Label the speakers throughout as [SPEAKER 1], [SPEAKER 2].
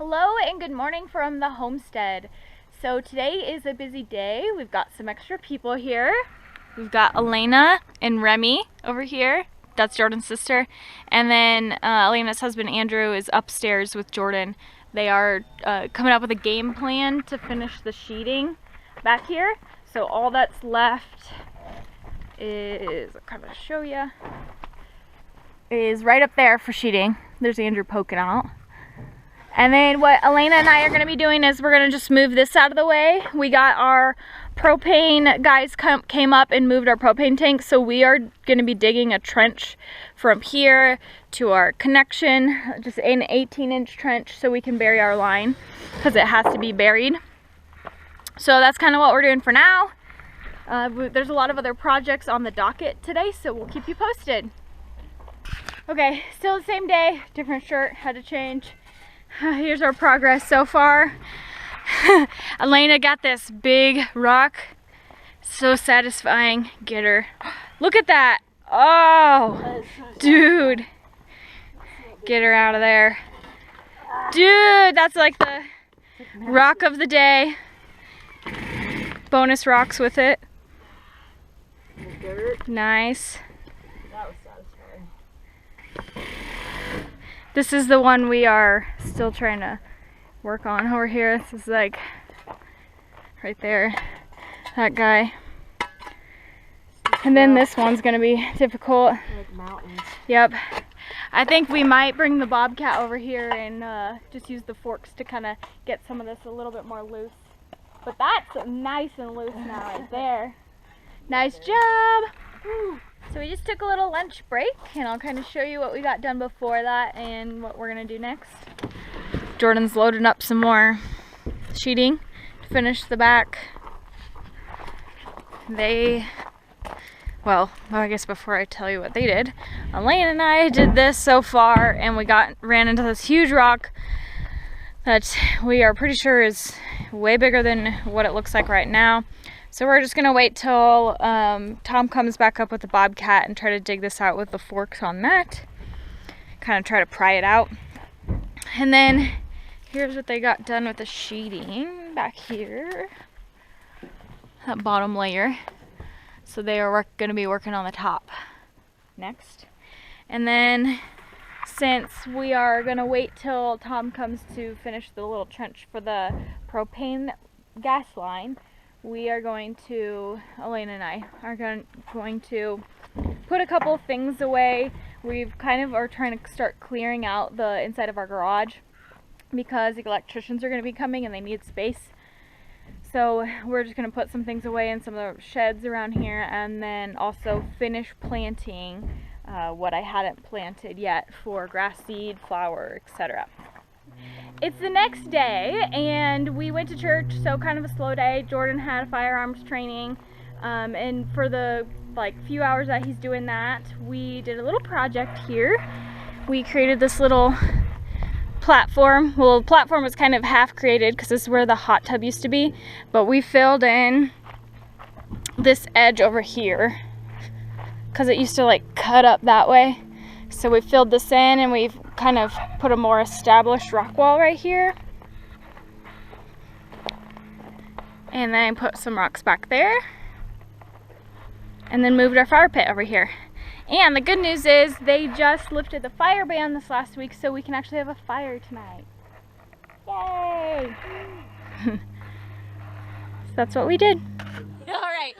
[SPEAKER 1] Hello and good morning from the homestead. So today is a busy day. We've got some extra people here. We've got Elena and Remy over here. That's Jordan's sister. And then Elena's husband Andrew is upstairs with Jordan. They are coming up with a game plan to finish the sheeting back here. So all that's left is, I'll kind of show you, is right up there for sheeting. There's Andrew poking out. And then what Elena and I are going to be doing is we're going to just move this out of the way. We got our propane guys came up and moved our propane tank, so we are going to be digging a trench from here to our connection, just an 18-inch trench so we can bury our line because it has to be buried. So that's kind of what we're doing for now. There's a lot of other projects on the docket today, so we'll keep you posted. Okay, still the same day, different shirt, had to change. Here's our progress so far. Elena got this big rock. So satisfying. Get her. Look at that. Oh, dude. Get her out of there. Dude, that's like the rock of the day. Bonus rocks with it. Nice.
[SPEAKER 2] That was satisfying.
[SPEAKER 1] This is the one we are still trying to work on over here. This is like right there, that guy. And then this one's gonna be difficult.
[SPEAKER 2] Like mountains.
[SPEAKER 1] Yep. I think we might bring the bobcat over here and just use the forks to kind of get some of this a little bit more loose. But that's nice and loose now right there. Nice job. Woo. So we just took a little lunch break and I'll kind of show you what we got done before that and what we're gonna do next. Jordan's loading up some more sheeting to finish the back. Well, I guess before I tell you what they did, Elaine and I did this so far and we ran into this huge rock that we are pretty sure is way bigger than what it looks like right now. So we're just gonna wait till Tom comes back up with the bobcat and try to dig this out with the forks on that. Kind of try to pry it out. And then here's what they got done with the sheeting back here. That bottom layer. So they are gonna be working on the top next. And then since we are gonna wait till Tom comes to finish the little trench for the propane gas line, we are going to, Elena and I are going to put a couple things away. We've kind of are trying to start clearing out the inside of our garage because the electricians are going to be coming and they need space. So we're just going to put some things away in some of the sheds around here and then also finish planting what I hadn't planted yet for grass seed, flower, etc. It's the next day and we went to church, so kind of a slow day. Jordan had a firearms training and for the few hours that he's doing that, we did a little project here. We created this little platform. Well, the platform was kind of half created because this is where the hot tub used to be, but we filled in this edge over here because it used to cut up that way. So we filled this in and we've kind of put a more established rock wall right here. And then put some rocks back there. And then moved our fire pit over here. And the good news is they just lifted the fire ban this last week so we can actually have a fire tonight. Yay! So that's what we did.
[SPEAKER 3] All right.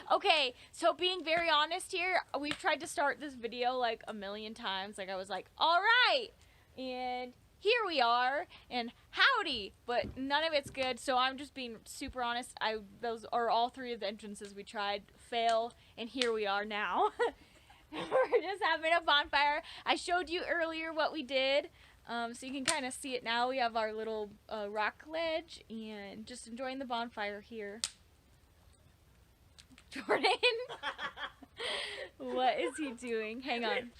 [SPEAKER 3] Okay, so being very honest here, we've tried to start this video like a million times. I was like, all right, and here we are, and howdy, but none of it's good, so I'm just being super honest. Those are all three of the entrances we tried, fail, and here we are now. We're just having a bonfire. I showed you earlier what we did, so you can kind of see it now. We have our little rock ledge, and just enjoying the bonfire here. Jordan? What is he doing? Hang on.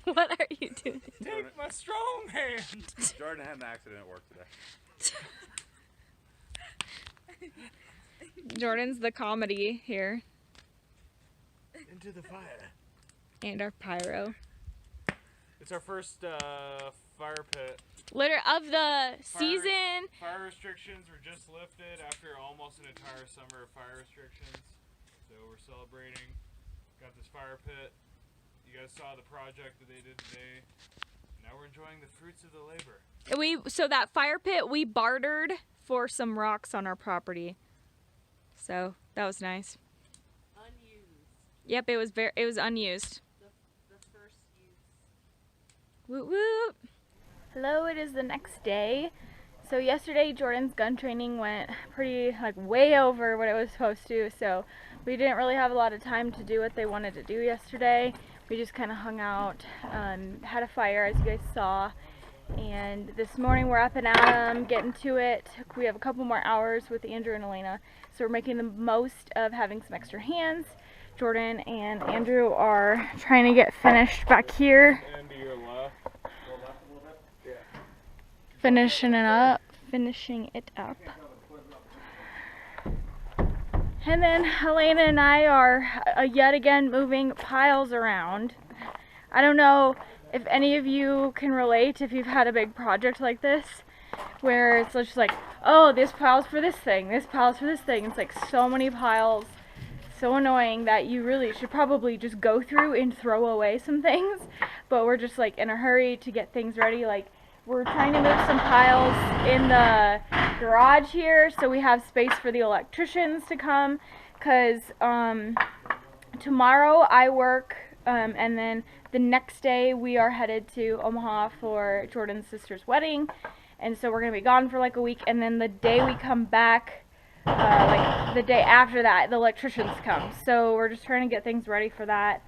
[SPEAKER 3] What are you doing?
[SPEAKER 4] Take my strong hand! Jordan had an accident at work today.
[SPEAKER 1] Jordan's the comedy here.
[SPEAKER 4] Into the fire.
[SPEAKER 1] And our pyro.
[SPEAKER 4] It's our first fire pit
[SPEAKER 3] of the season.
[SPEAKER 4] Fire restrictions were just lifted after almost an entire summer of fire restrictions. So we're celebrating. Got this fire pit. You guys saw the project that they did today. Now we're enjoying the fruits of the labor.
[SPEAKER 3] So that fire pit we bartered for some rocks on our property. So that was nice.
[SPEAKER 2] Unused.
[SPEAKER 3] Yep, it was unused.
[SPEAKER 2] The first use.
[SPEAKER 3] Woot woot.
[SPEAKER 1] Hello, it is the next day. So yesterday Jordan's gun training went pretty way over what it was supposed to, so we didn't really have a lot of time to do what they wanted to do yesterday. We just kind of hung out, had a fire as you guys saw, and this morning we're up and at 'em, getting to it. We have a couple more hours with Andrew and Elena, so we're making the most of having some extra hands. Jordan and Andrew are trying to get finished back here.
[SPEAKER 4] And to your left. Go left a little bit. Yeah.
[SPEAKER 1] Finishing it up. And then Elena and I are yet again moving piles around. I don't know if any of you can relate if you've had a big project like this, where it's just like, oh, this pile's for this thing, this pile's for this thing. It's like so many piles, so annoying that you really should probably just go through and throw away some things. But we're just in a hurry to get things ready. We're trying to move some piles in the garage here so we have space for the electricians to come, because tomorrow I work, and then the next day we are headed to Omaha for Jordan's sister's wedding, and so we're going to be gone for a week, and then the day we come back, the day after that, the electricians come. So we're just trying to get things ready for that.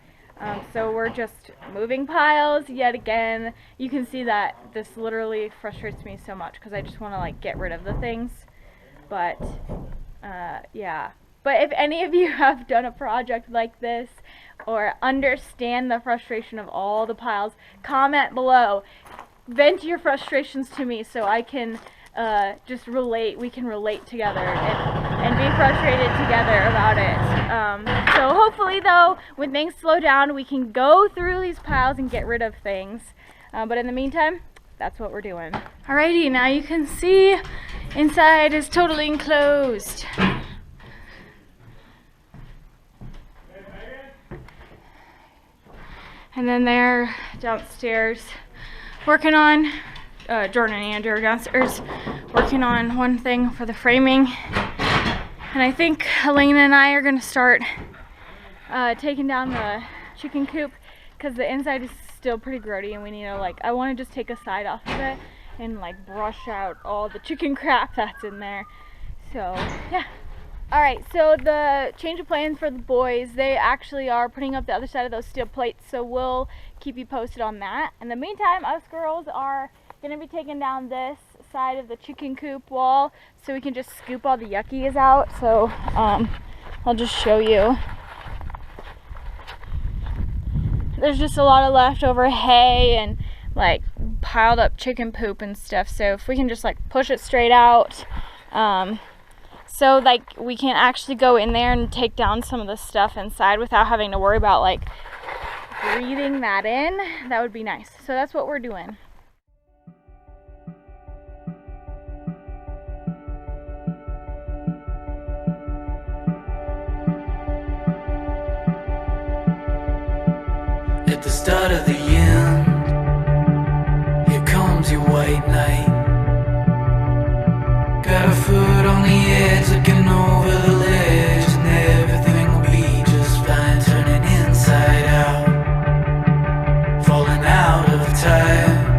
[SPEAKER 1] So we're just moving piles yet again. You can see that this literally frustrates me so much because I just want to get rid of the things. But yeah. But if any of you have done a project like this or understand the frustration of all the piles, comment below. Vent your frustrations to me so I can just relate. We can relate together and be frustrated together about it. So hopefully though, when things slow down, we can go through these piles and get rid of things. But in the meantime, that's what we're doing. Alrighty, now you can see inside is totally enclosed. And then they're downstairs working on, Jordan and Andrew are downstairs working on one thing for the framing. And I think Elena and I are going to start taking down the chicken coop because the inside is still pretty grody and we need to I want to just take a side off of it and brush out all the chicken crap that's in there. So yeah. Alright, so the change of plans for the boys, they actually are putting up the other side of those steel plates, so we'll keep you posted on that. In the meantime, us girls are going to be taking down this side of the chicken coop wall so we can just scoop all the yuckies out. So I'll just show you. There's just a lot of leftover hay and piled up chicken poop and stuff, so if we can just push it straight out, so we can actually go in there and take down some of the stuff inside without having to worry about breathing that in, that would be nice. So that's what we're doing.
[SPEAKER 5] At the start of the end, here comes your white knight. Got a foot on the edge, looking over the ledge, and everything will be just fine, turning inside out, falling out of time.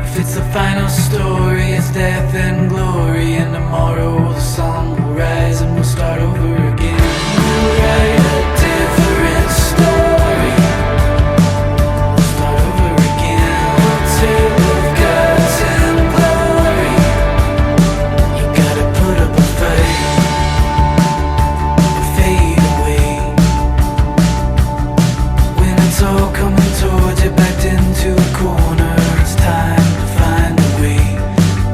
[SPEAKER 5] If it's the final story, it's death and glory, and tomorrow the sun will rise and we'll start over again. We'll write a different story. We'll start over again. A tale of gods and glory. You gotta put up a fight and fade away. When it's all coming towards you, backed into a corner, it's time to find a way.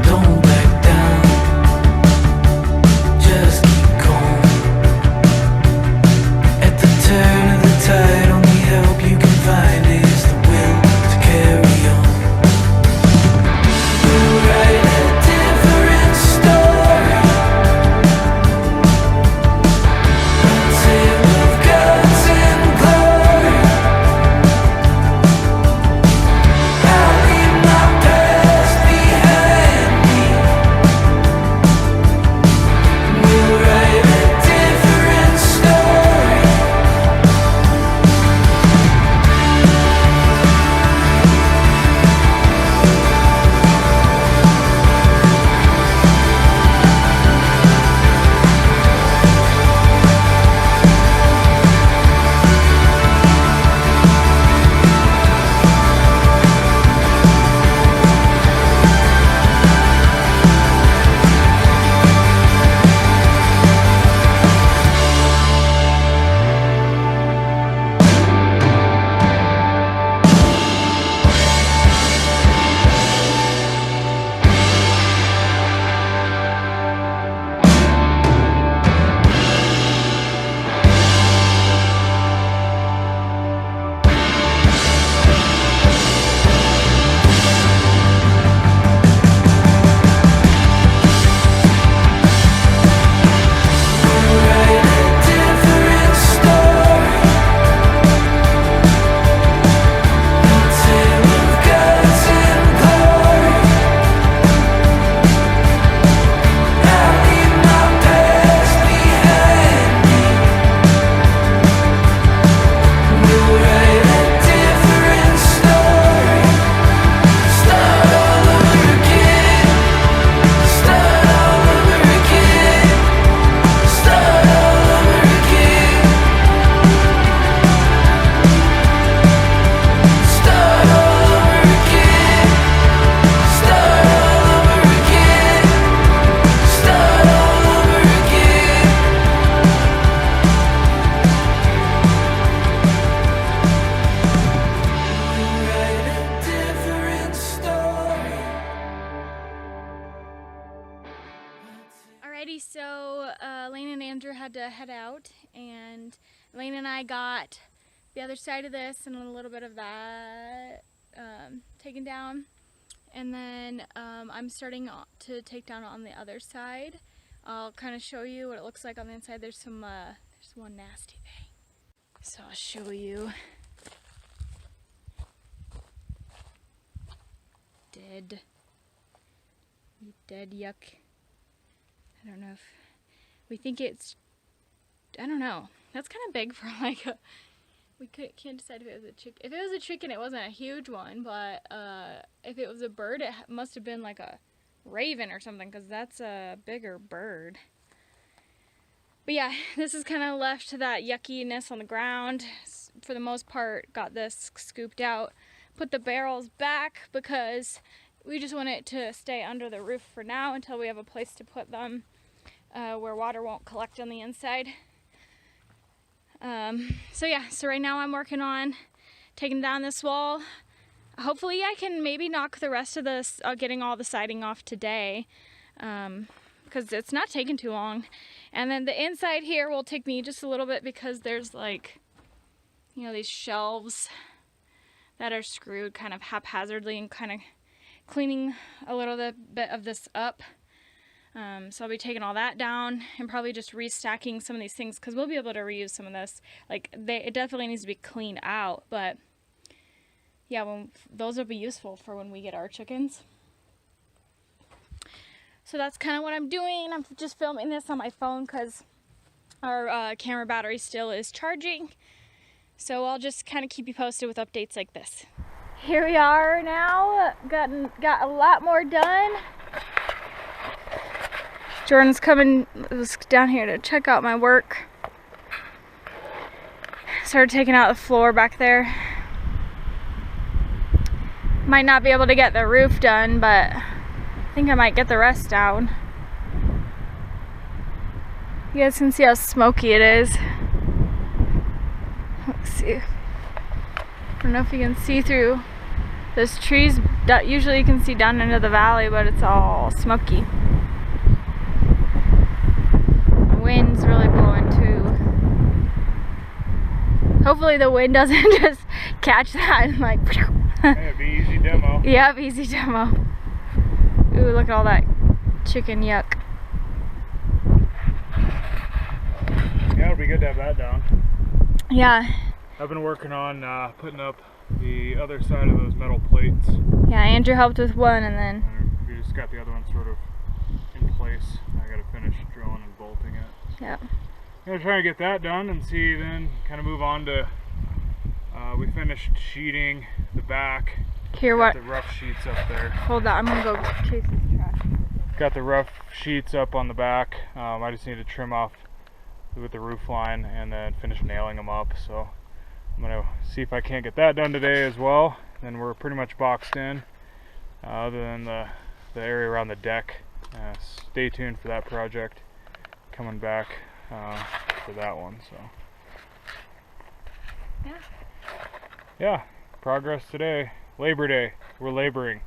[SPEAKER 5] Don't back down, just keep going.
[SPEAKER 1] Alrighty, so Lane and Andrew had to head out, and Lane and I got the other side of this and a little bit of that taken down, and then I'm starting to take down on the other side. I'll kind of show you what it looks like on the inside. There's some there's one nasty thing, so I'll show you. Dead yuck. I don't know if we think it's, I don't know. That's kind of big for like a, can't decide if it was a chicken. If it was a chicken, it wasn't a huge one, but if it was a bird, it must have been like a raven or something, because that's a bigger bird. But yeah, this is kind of left to that yuckiness on the ground. For the most part, got this scooped out. Put the barrels back because we just want it to stay under the roof for now until we have a place to put them where water won't collect on the inside. So yeah, so right now I'm working on taking down this wall. Hopefully I can maybe knock the rest of this, getting all the siding off today, because it's not taking too long. And then the inside here will take me just a little bit because there's like, you know, these shelves that are screwed kind of haphazardly, and kind of cleaning a little bit of this up. So I'll be taking all that down and probably just restacking some of these things, because we'll be able to reuse some of this. Like, it definitely needs to be cleaned out, but yeah, those will be useful for when we get our chickens. So that's kind of what I'm doing. I'm just filming this on my phone because our camera battery still is charging. So I'll just kind of keep you posted with updates like this. Here we are now, got a lot more done. Jordan's was down here to check out my work. Started taking out the floor back there. Might not be able to get the roof done, but I think I might get the rest down. You guys can see how smoky it is. Let's see. I don't know if you can see through those trees that usually you can see down into the valley, but it's all smoky. The wind's really blowing too. Hopefully the wind doesn't just catch that and like...
[SPEAKER 4] Hey, it'd be easy demo.
[SPEAKER 1] Yep, easy demo. Ooh, look at all that chicken yuck.
[SPEAKER 4] Yeah, it'd be good to have that down.
[SPEAKER 1] Yeah.
[SPEAKER 4] I've been working on putting up the other side of those metal plates.
[SPEAKER 1] Yeah, Andrew helped with one, and then
[SPEAKER 4] We just got the other one sort of in place. I gotta finish drilling and bolting it.
[SPEAKER 1] yeah.
[SPEAKER 4] I'm gonna try to get that done and see, then kind of move on to, we finished sheeting the back.
[SPEAKER 1] Here,
[SPEAKER 4] Got
[SPEAKER 1] what?
[SPEAKER 4] the rough sheets up there.
[SPEAKER 1] Hold on, I'm gonna go chase this trash.
[SPEAKER 4] Got the rough sheets up on the back. I just need to trim off with the roof line and then finish nailing them up. So I'm gonna see if I can't get that done today as well. Then we're pretty much boxed in, other than the area around the deck. Stay tuned for that project coming back for that one. So yeah, progress today. Labor Day, we're laboring.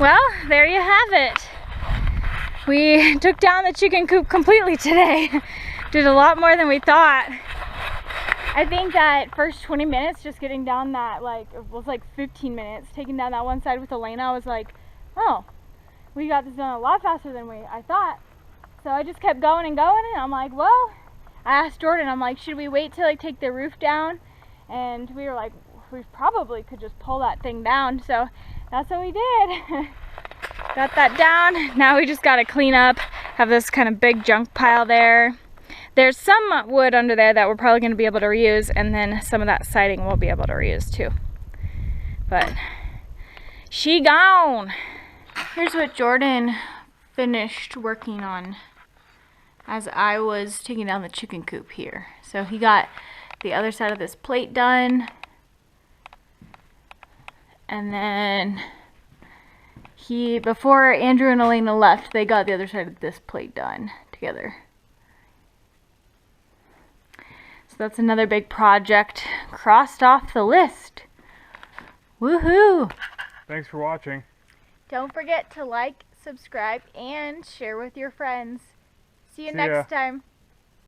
[SPEAKER 1] Well, there you have it. We took down the chicken coop completely today. Did a lot more than we thought. I think that first 20 minutes just getting down that, like, it was like 15 minutes taking down that one side with Elena, I was like, oh, we got this done a lot faster than I thought. So I just kept going and going, and I'm like, well, I asked Jordan, I'm like, should we wait till like take the roof down? And we were like, we probably could just pull that thing down. So that's what we did. Got that down. Now we just gotta clean up, have this kind of big junk pile there. There's some wood under there that we're probably going to be able to reuse, and then some of that siding we'll be able to reuse too. But she gone. Here's what Jordan finished working on as I was taking down the chicken coop here. So he got the other side of this plate done, and then before Andrew and Elena left, they got the other side of this plate done together. So that's another big project crossed off the list. Woohoo!
[SPEAKER 4] Thanks for watching.
[SPEAKER 1] Don't forget to like, subscribe, and share with your friends. See you
[SPEAKER 4] See ya.
[SPEAKER 1] next time.